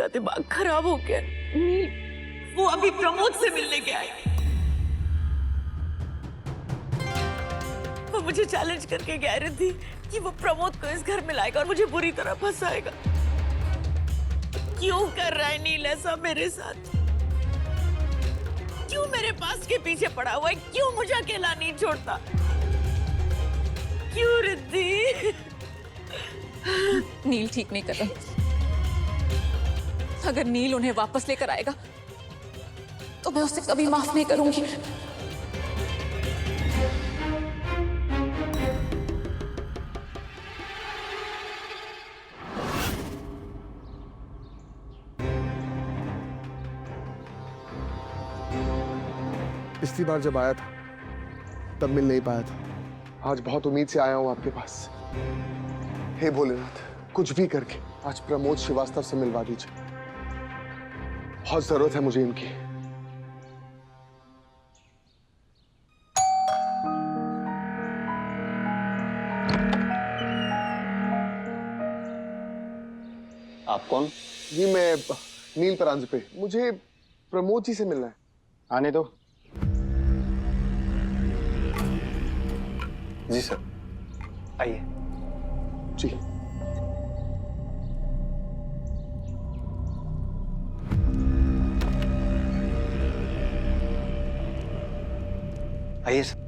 का दिमाग खराब हो गया। नील वो अभी प्रमोद से मिलने गया है। वो मुझे चैलेंज करके कह रही थी कि वो प्रमोद को इस घर में लाएगा और मुझे बुरी तरह फंसाएगा। क्यों कर रहा है नील ऐसा मेरे साथ? क्यों मेरे पास के पीछे पड़ा हुआ है? क्यों मुझे अकेला नहीं छोड़ता? क्यों रिद्धि? नील ठीक नहीं कर रहा। अगर नील उन्हें वापस लेकर आएगा तो मैं उसे कभी माफ नहीं करूंगी। पिछली बार जब आया था तब मिल नहीं पाया था। आज बहुत उम्मीद से आया हूं आपके पास। हे भोलेनाथ, कुछ भी करके आज प्रमोद श्रीवास्तव से मिलवा दीजिए। बहुत जरूरत है मुझे इनकी। आप कौन? जी मैं नील परांजपे। मुझे प्रमोद जी से मिलना है। आने दो। जी सर, आइए। जी आइए सर।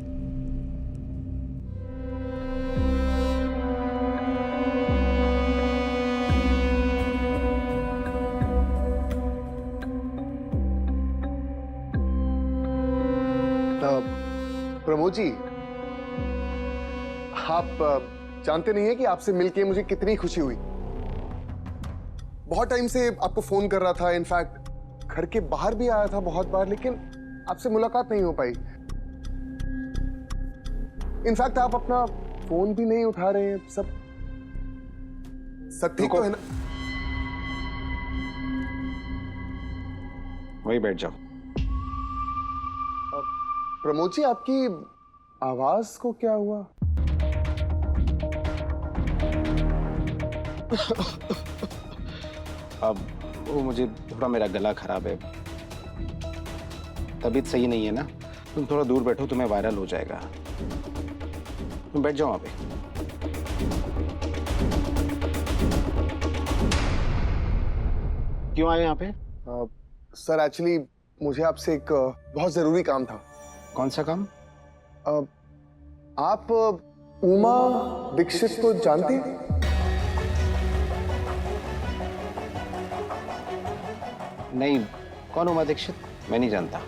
प्रमोद जी, आप जानते नहीं हैं कि आपसे मिलके मुझे कितनी खुशी हुई। बहुत टाइम से आपको फोन कर रहा था, इनफैक्ट घर के बाहर भी आया था बहुत बार, लेकिन आपसे मुलाकात नहीं हो पाई। इनफैक्ट आप अपना फोन भी नहीं उठा रहे हैं। सब ठीक तो है ना? वही बैठ जाओ। प्रमोद जी, आपकी आवाज को क्या हुआ? अब वो मुझे थोड़ा, मेरा गला खराब है, तबीयत सही नहीं है ना। तुम थोड़ा दूर बैठो, तुम्हें वायरल हो जाएगा। तुम बैठ जाओ वहां पे। क्यों आए यहाँ पे? सर एक्चुअली मुझे आपसे एक बहुत जरूरी काम था। कौन सा काम? आप उमा दीक्षित को जानते हैं? नहीं, कौन उमा दीक्षित? मैं नहीं जानता।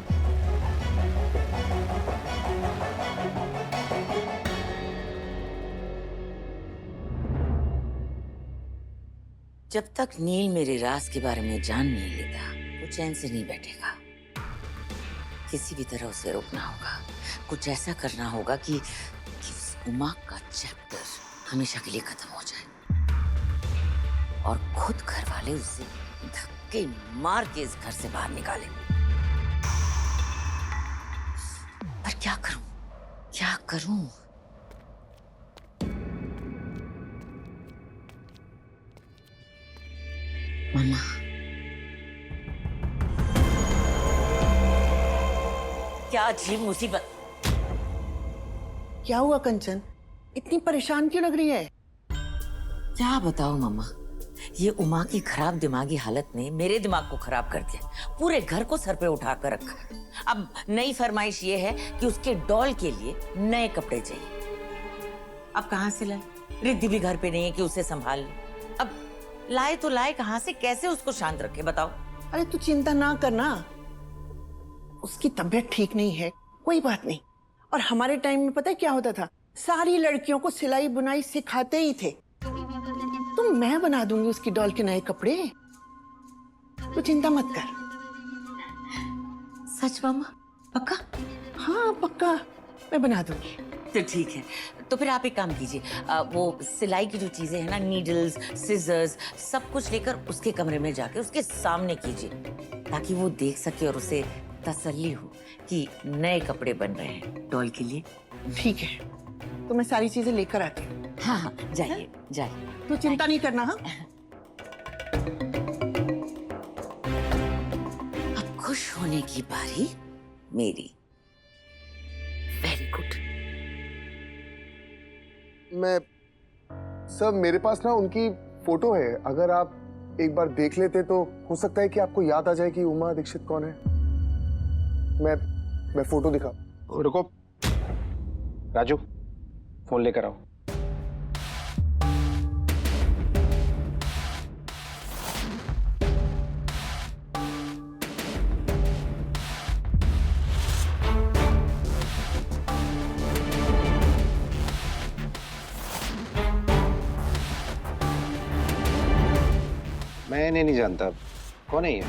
जब तक नील मेरे राज के बारे में जान नहीं लेता वो चैन से नहीं बैठेगा। किसी भी तरह उसे रोकना होगा। कुछ ऐसा करना होगा कि उस उमा का चैप्टर हमेशा के लिए खत्म हो जाए और खुद घर वाले उसे धक्के मार के इस घर से बाहर निकाले। पर क्या करूं? क्या करूं? मामा, क्या अजीब मुसीबत। क्या हुआ कंचन? इतनी परेशान क्यों लग रही है? क्या बताओ मामा, ये उमा की खराब दिमागी हालत ने मेरे दिमाग को खराब कर दिया। पूरे घर को सर पे उठा कर रखा। अब नई फरमाइश ये है कि उसके डॉल के लिए नए कपड़े चाहिए। अब कहां से लाए? रिद्धि भी घर पे नहीं है कि उसे संभाल ले। अब लाए तो लाए कहां से? कैसे उसको शांत रखे बताओ? अरे तू चिंता ना करना, उसकी तबीयत ठीक नहीं है, कोई बात नहीं। और हमारे टाइम में पता है क्या होता था? सारी लड़कियों को सिलाई बुनाई सिखाते ही थे। तो मैं बना दूंगी उसकी डॉल के नए कपड़े, तो चिंता मत कर। सच मामा? पक्का? हाँ पक्का, मैं बना दूंगी। तो ठीक है। तो फिर आप एक काम कीजिए, वो सिलाई की जो चीजें हैं ना, नीडल्स, सिजर्स, सब कुछ लेकर उसके कमरे में जाके उसके सामने कीजिए, ताकि वो देख सके और उसे तसल्ली हो कि नए कपड़े बन रहे हैं डॉल के लिए। ठीक है, तो मैं सारी चीजें लेकर आती हूँ। हाँ हाँ, जाइए जाइए। तू चिंता नहीं करना। हाँ खुश होने की बारी मेरी। Very good. मैं सर, मेरे पास ना उनकी फोटो है, अगर आप एक बार देख लेते तो हो सकता है कि आपको याद आ जाए कि उमा दीक्षित कौन है। मैं फोटो दिखा। रुको राजू, फोन लेकर आओ। मैं इन्हें नहीं जानता, कौन है ये?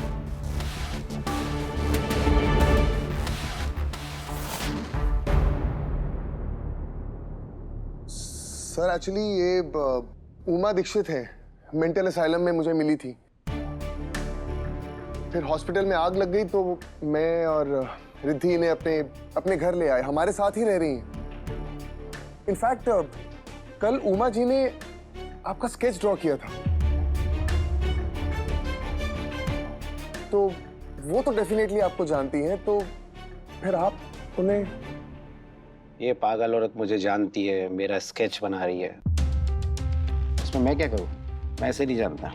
सर एक्चुअली ये उमा दीक्षित है, मेंटल असाइलम में मुझे मिली थी। फिर हॉस्पिटल में आग लग गई तो मैं और रिद्धि इन्हें अपने घर ले आए, हमारे साथ ही रह रही हैं। इनफैक्ट कल उमा जी ने आपका स्केच ड्रॉ किया था, तो वो तो डेफिनेटली आपको जानती हैं, तो फिर आप उन्हें। ये पागल औरत मुझे जानती है, मेरा स्केच बना रही है, इसमें मैं क्या करूं? मैं ऐसे नहीं जानता।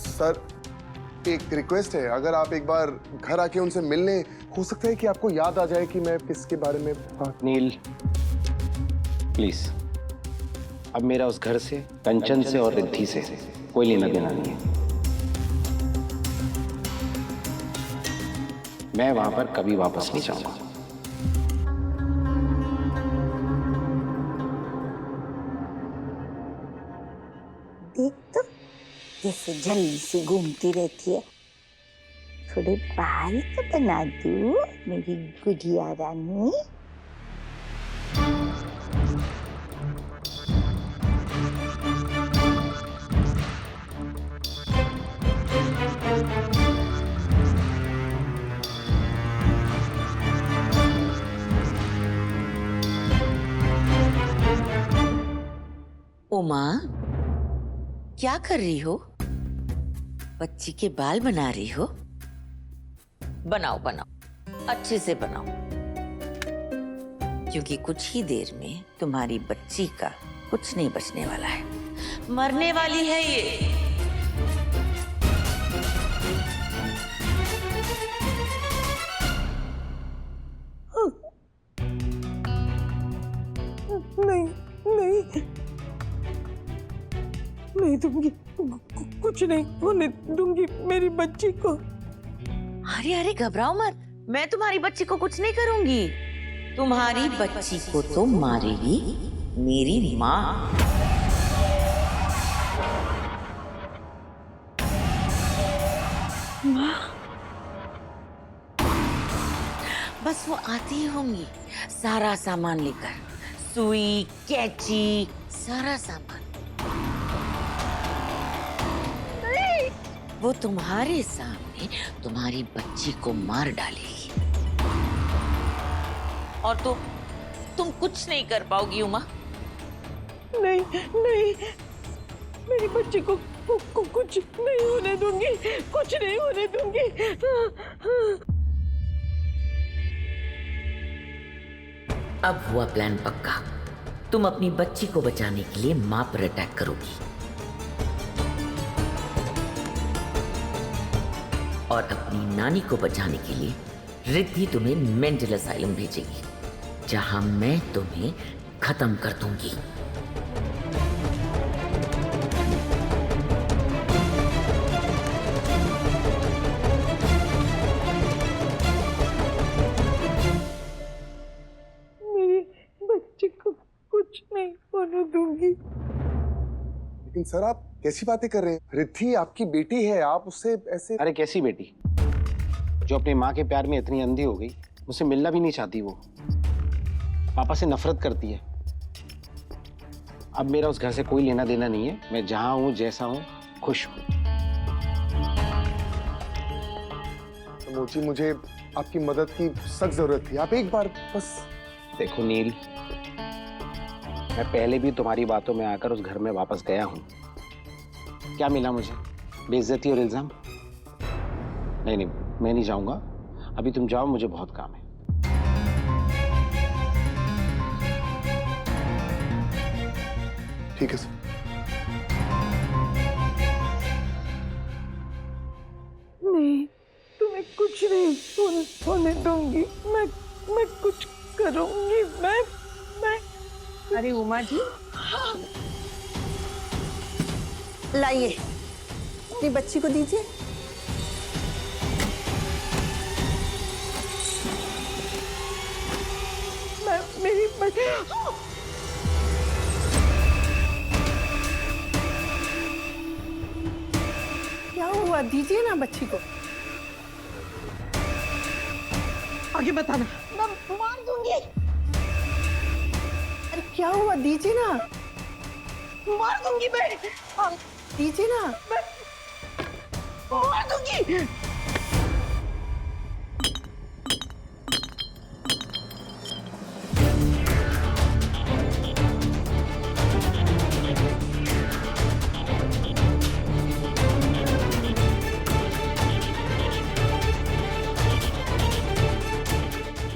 सर एक रिक्वेस्ट है, अगर आप एक बार घर आके उनसे मिल लें, हो सकता है कि आपको याद आ जाए कि मैं किसके बारे में बात। नील प्लीज, अब मेरा उस घर से, कंचन से और रिद्धि से कोई लेना देना नहीं है। मैं वहां पर कभी वापस नहीं जाऊंगा। देख तो जैसे जल्दी से घूमती रहती है। थोड़े बाल तो बना दूं मेरी गुड़िया रानी। उमा, क्या कर रही हो? बच्ची के बाल बना रही हो? बनाओ बनाओ, अच्छे से बनाओ, क्योंकि कुछ ही देर में तुम्हारी बच्ची का कुछ नहीं बचने वाला है, मरने वाली है ये। नहीं नहीं, नहीं दूंगी, कुछ नहीं होने दूंगी मेरी बच्ची को। अरे अरे घबराओ मत, मैं तुम्हारी बच्ची को कुछ नहीं करूंगी। तुम्हारी बच्ची को तो मारेगी मेरी माँ। बस वो आती ही होंगी सारा सामान लेकर, सुई, कैंची, सारा सामान। वो तुम्हारे सामने तुम्हारी बच्ची को मार डालेगी और तुम कुछ नहीं कर पाओगी उमा। नहीं नहीं, मेरी बच्ची को कुछ नहीं होने दूंगी, कुछ नहीं होने दूंगी। अब हुआ प्लान पक्का। तुम अपनी बच्ची को बचाने के लिए माँ पर अटैक करोगी और अपनी नानी को बचाने के लिए रिद्धि तुम्हें मेंटल असाइलम भेजेगी, जहां मैं तुम्हें खत्म कर दूंगी। मेरी बच्ची को कुछ नहीं होने दूंगी। लेकिन सर आप कैसी बातें कर रहे हैं? रिद्धि आपकी बेटी है, आप उससे ऐसे। अरे कैसी बेटी जो अपनी माँ के प्यार में इतनी अंधी हो गई, मुझसे मिलना भी नहीं चाहती, वो पापा से नफरत करती है। अब मेरा उस घर से कोई लेना देना नहीं है, मैं जहां हूं, जैसा हूं, खुश हूं। मोची, मुझे आपकी मदद की सख्त जरूरत थी, आप एक बार बस। देखो नील, मैं पहले भी तुम्हारी बातों में आकर उस घर में वापस गया हूं, क्या मिला मुझे? बेइज्जती और इल्जाम? नहीं नहीं, मैं नहीं जाऊंगा। अभी तुम जाओ, मुझे बहुत काम है। ठीक है सर। नहीं, तुम्हें कुछ नहीं होने दूंगी। मैं कुछ करूंगी। मैं अरे उमा जी, लाइए, अपनी बच्ची को दीजिए। मेरी बच्ची क्या हुआ? दीजिए ना बच्ची को। आगे बताना। मैं मार दूंगी। अरे क्या हुआ? दीजिए ना। मार दूंगी मैं। दीजिए ना। मैं मार दूंगी।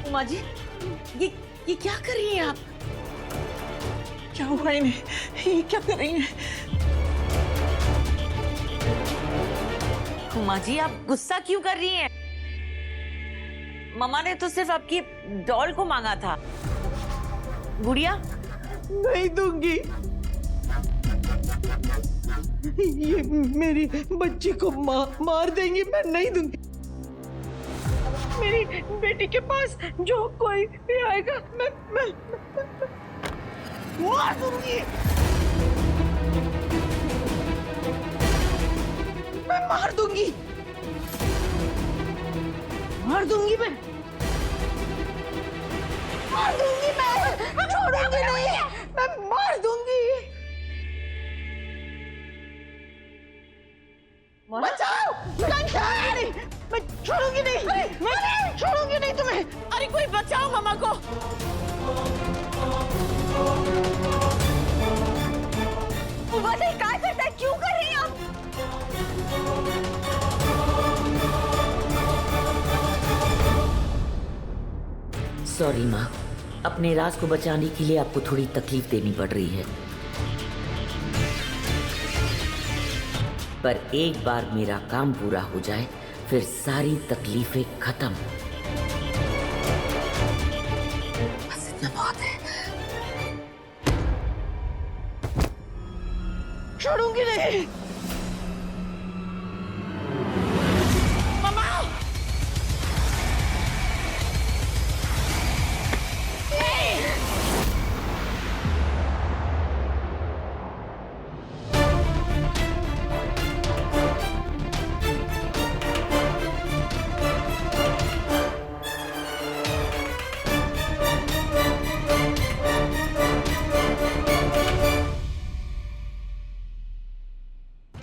उमा जी, ये क्या कर रही हैं आप? क्या हुआ इन्हें? ये क्या कर रही हैं? उमा जी, आप गुस्सा क्यों कर रही हैं? मम्मा ने तो सिर्फ आपकी डॉल को मांगा था। गुड़िया, नहीं दूंगी। ये मेरी बच्ची को मार देंगी। मैं नहीं दूंगी। मेरी बेटी के पास जो कोई भी आएगा मैं मार दूंगी। मैं मार दूंगी। मार दूंगी। मैं मार दूंगी। मैं छोड़ूंगी नहीं। मैं मार दूंगी। बचाओ! मैं छोड़ूंगी नहीं। मैं छोड़ूंगी नहीं तुम्हें। अरे कोई बचाओ मम्मा को। उमा जी क्या करता है? क्यों कर रही हैं आप? सॉरी माँ, अपने राज को बचाने के लिए आपको थोड़ी तकलीफ देनी पड़ रही है, पर एक बार मेरा काम पूरा हो जाए फिर सारी तकलीफें खत्म। बस इतना बहुत है। छोड़ूंगी नहीं।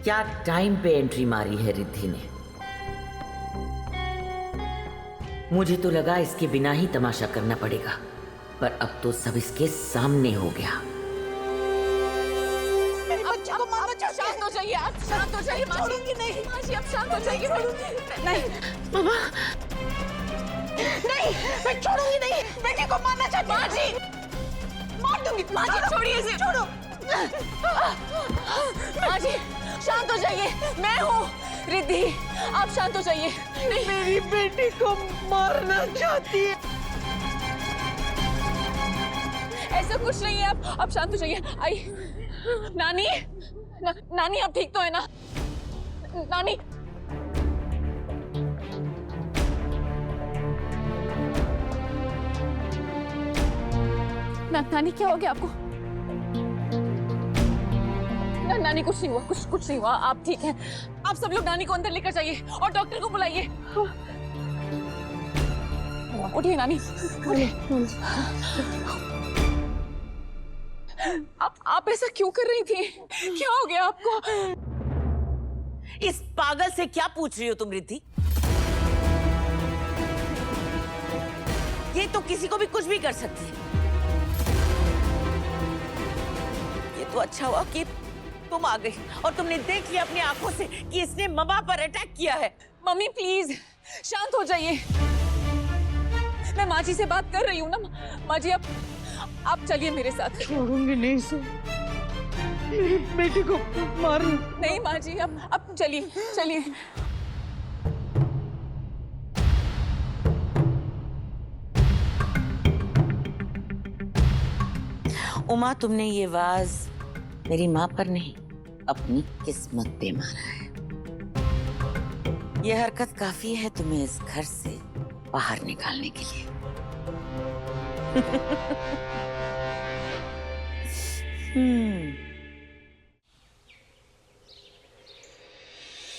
क्या टाइम पे एंट्री मारी है रिद्धि ने। मुझे तो लगा इसके बिना ही तमाशा करना पड़ेगा, पर अब तो सब इसके सामने हो गया। शांत हो जाइए आप, शांत हो जाइए। छोड़ूंगी नहीं माँ जी, आप शांत हो जाइए। नहीं मामा, नहीं, मैं छोड़ूंगी नहीं। बेटी को मारना चाहती हूँ। माँ जी, मार दूंगी। माँ जी छोड़िए इसे। छोड़ो। माँ जी शांत हो जाइए। मैं हूँ रिद्धि, आप शांत हो जाइए। नहीं, मेरी बेटी को मारना चाहती है। ऐसा कुछ नहीं है। आप शांत हो जाइए। आई नानी, नानी आप ठीक तो है ना? नानी, नानी क्या हो गया आपको? नानी कुछ नहीं हुआ, कुछ नहीं हुआ। आप ठीक हैं। आप सब लोग नानी को अंदर लेकर जाइए और डॉक्टर को बुलाइए। उठिए नानी, आप ऐसा क्यों कर रही थी? क्या हो गया आपको? इस पागल से क्या पूछ रही हो तुम रिद्धि? ये तो किसी को भी कुछ भी कर सकती है। ये तो अच्छा हुआ कि तुम आ गई और तुमने देख लिया अपनी आंखों से कि इसने ममा पर अटैक किया है। मम्मी प्लीज शांत हो जाइए। मैं माँ जी से बात कर रही हूँ ना। माँ जी आप चलिए मेरे साथ। छोड़ूंगी नहीं इसे, मेरी बेटी को मारूं। नहीं माँ जी अब चलिए चलिए। उमा, तुमने ये वाज मेरी माँ पर नहीं, अपनी किस्मत पे मारा है। यह हरकत काफी है तुम्हें इस घर से बाहर निकालने के लिए।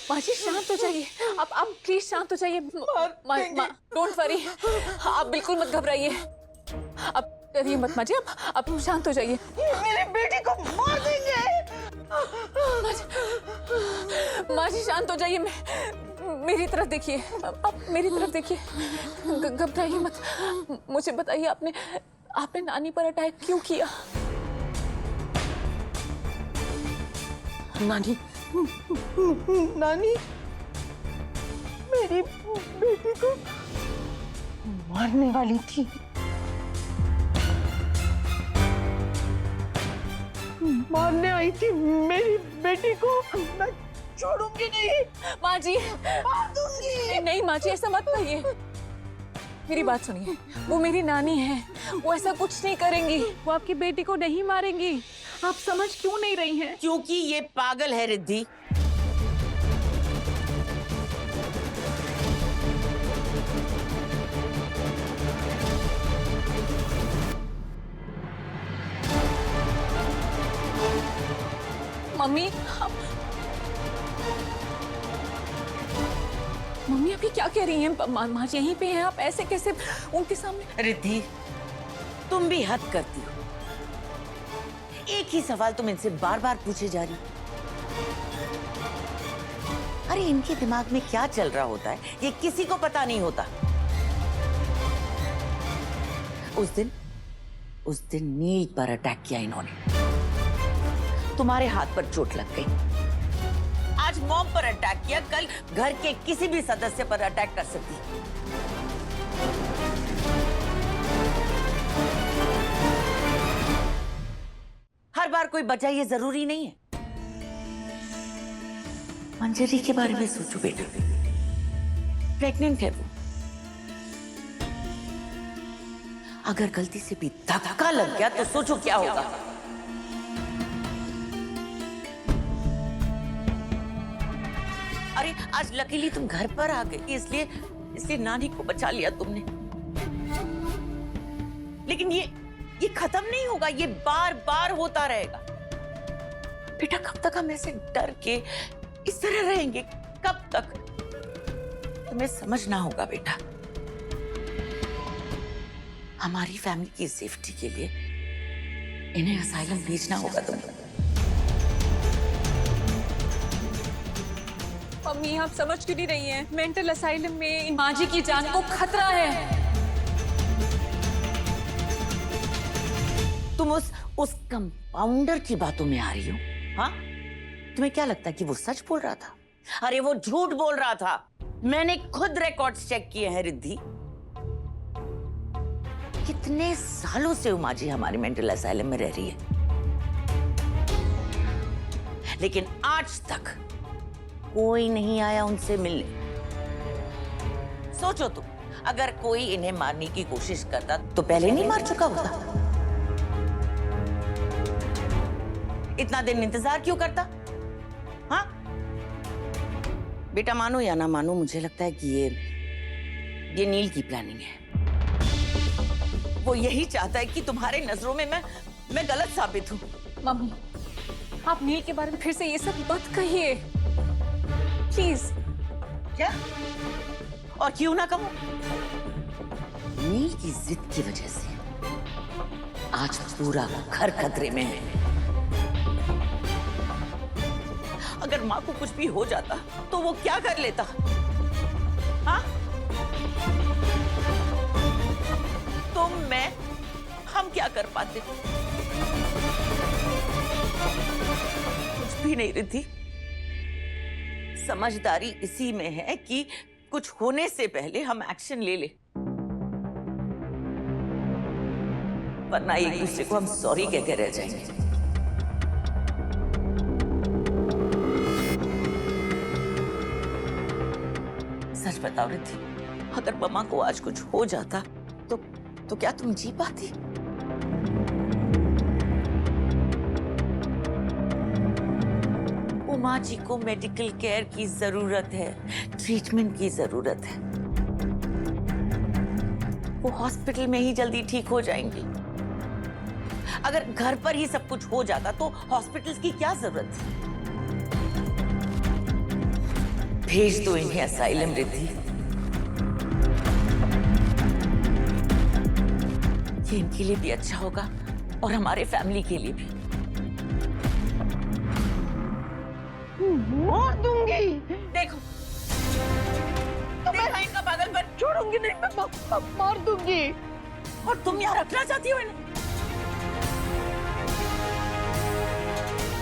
माँ जी शांत हो जाइए। आप प्लीज शांत हो जाइए। डोंट वरी, आप बिल्कुल मत घबराइए। अब डरिए मत माँ जी, अब शांत हो जाइए। मेरी बेटी को मार देंगे। माँ जी शांत हो जाइए। मेरी तरफ देखिए, आप मेरी तरफ देखिए। घबराइए मत। मुझे बताइए आपने नानी पर अटैक क्यों किया? नानी मेरी बेटी को मारने वाली थी। मारने आई थी मेरी बेटी को। मैं छोड़ूंगी नहीं। माँ जी मार दूंगी। नहीं माँ जी, ऐसा मत कहिए। मेरी बात सुनिए, वो मेरी नानी है, वो ऐसा कुछ नहीं करेंगी। वो आपकी बेटी को नहीं मारेंगी। आप समझ क्यों नहीं रही हैं? क्योंकि ये पागल है रिद्धि। मम्मी मम्मी आप ये क्या कह रही हैं? माँ जी यहीं पे हैं, आप ऐसे कैसे उनके सामने? रिद्धि, तुम भी हद करती हो। एक ही सवाल तुम इनसे बार बार पूछे जा रही। अरे इनके दिमाग में क्या चल रहा होता है ये किसी को पता नहीं होता। उस दिन नील पर अटैक किया इन्होंने, तुम्हारे हाथ पर चोट लग गई। आज मॉम पर अटैक किया, कल घर के किसी भी सदस्य पर अटैक कर सकती। हर बार कोई बचा ये जरूरी नहीं है। मंजरी के बारे में सोचो बेटा, प्रेग्नेंट है वो। अगर गलती से भी धक्का लग गया तो सोचो क्या होगा। अरे आज लकीली तुम घर पर आ गई, इसलिए नानी को बचा लिया तुमने। लेकिन ये खत्म नहीं होगा, ये बार बार होता रहेगा। बेटा कब तक हम ऐसे डर के इस तरह रहेंगे? कब तक? तुम्हें समझना होगा बेटा, हमारी फैमिली की सेफ्टी के लिए इन्हें असाइलम भेजना होगा तुम्हें। मम्मी आप समझ क्यों नहीं रही हैं? मेंटल असाइलम में माँ जी की जान को खतरा है। तुम उस कंपाउंडर की बातों में आ रही हो? हाँ, तुम्हें क्या लगता है कि वो सच बोल रहा था? अरे वो झूठ बोल रहा था। मैंने खुद रिकॉर्ड्स चेक किए हैं रिद्धि। कितने सालों से उमा जी हमारी मेंटल असाइलम में रह रही है, लेकिन आज तक कोई नहीं आया उनसे मिलने। सोचो तुम, अगर कोई इन्हें मारने की कोशिश करता तो पहले नहीं मार चुका होता। इतना दिन इंतजार क्यों करता? हाँ बेटा, मानो या ना मानो, मुझे लगता है कि ये नील की प्लानिंग है। वो यही चाहता है कि तुम्हारे नजरों में मैं गलत साबित हूं। मम्मी आप नील के बारे में फिर से ये सब मत कहिए प्लीज। क्या? और क्यों ना कहूं? नील की जिद की वजह से आज पूरा घर खतरे में है। अगर माँ को कुछ भी हो जाता तो वो क्या कर लेता? हाँ? हम क्या कर पाते? कुछ भी नहीं रिद्धि। समझदारी इसी में है कि कुछ होने से पहले हम एक्शन ले ले, वरना एक दूसरे को हम सॉरी कहते रह जाएंगे। सच बताओ रिद्धि, अगर मम्मा को आज कुछ हो जाता तो क्या तुम जी पाती? उमा जी को मेडिकल केयर की जरूरत है, ट्रीटमेंट की जरूरत है। वो हॉस्पिटल में ही जल्दी ठीक हो जाएंगी। अगर घर पर ही सब कुछ हो जाता तो हॉस्पिटल्स की क्या जरूरत थी? भेज दो इन्हें असाइलम रिद्धि। ये इनके लिए भी अच्छा होगा और हमारे फैमिली के लिए भी। मार दूंगी। देखो तुम्हें इनका पागलपन। छोड़ूंगी नहीं, मैं मार दूंगी। और तुम यहाँ रखना चाहती हो इन्हें?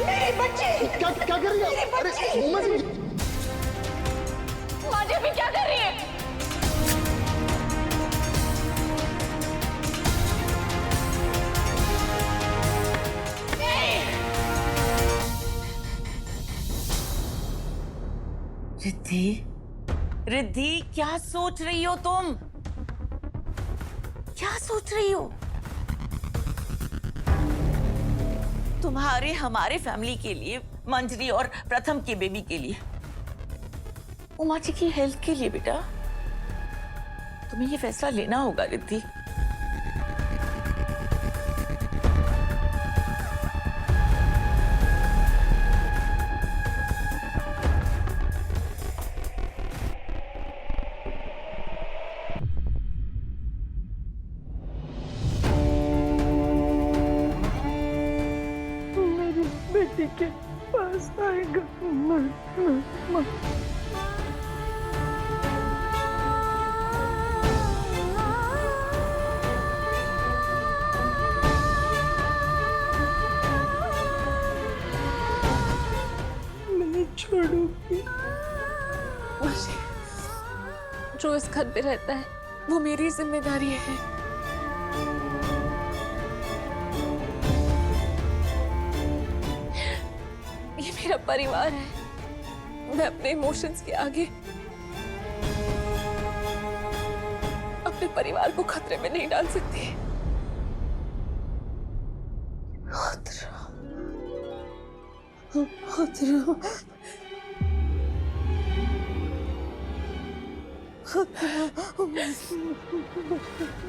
मेरे बच्चे क्या क्या कर रही है? अरे उमा जी, माँ जी अभी क्या कर रही है? रिद्धि, रिद्धि क्या सोच रही हो तुम? क्या सोच रही हो? तुम्हारे हमारे फैमिली के लिए, मंजरी और प्रथम के बेबी के लिए, उमा जी की हेल्थ के लिए बेटा तुम्हें ये फैसला लेना होगा रिद्धि। बेटी के पास आएगा। नहीं छोड़ूंगी। जो इस घर पे रहता है वो मेरी जिम्मेदारी है। ये मेरा परिवार है। मैं अपने इमोशंस के आगे अपने परिवार को खतरे में नहीं डाल सकती।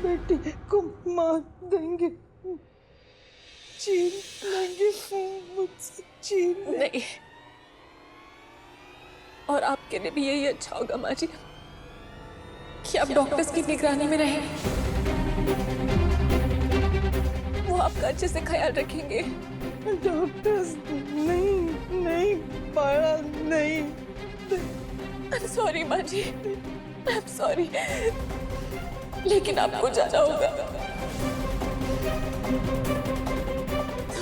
बेटी को मार देंगे, छीन लेंगे मुझसे, छीन नहीं, और आपके लिए भी यही अच्छा होगा माँ जी कि आप डॉक्टर्स की निगरानी में रहें। वो आपका अच्छे से ख्याल रखेंगे। डॉक्टर्स नहीं, नहीं पाया, नहीं। I'm sorry माँ जी, I'm sorry, लेकिन आपको जाना होगा।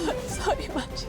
I'm sorry माँ जी।